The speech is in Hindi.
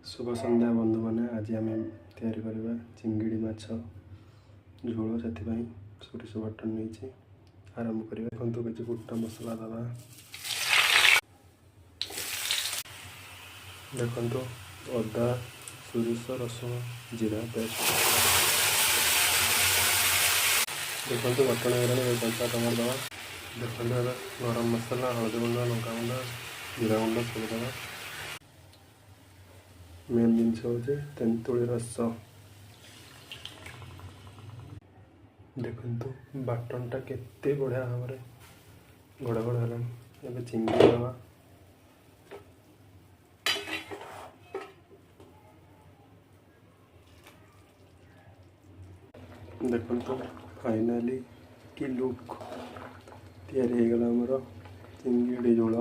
शुभ संध्या बंधु मैंने आज आम तैयारी करवा चिंगड़ी माछ झोल से सोरिष बटन नहीं आरंभ करवा। देखो किसी गोटा मसला दवा देखो अदा सोरिष रसुण जीरा पेस्ट देखो बटन हो कंचा टमाटर दवा। देखो गरम मसला हल्दी गुंड लंका गुंड जीरा गुंड सब दवा। मेन जिनस हूँ तेंतुली रस देखु बाटनटा केते बढ़िया भाव में घोड़ा घोड़ा है। चिंगड़ी दवा देखो फाइनाली की लुक तैयारी हो गला चिंगड़ी झोल।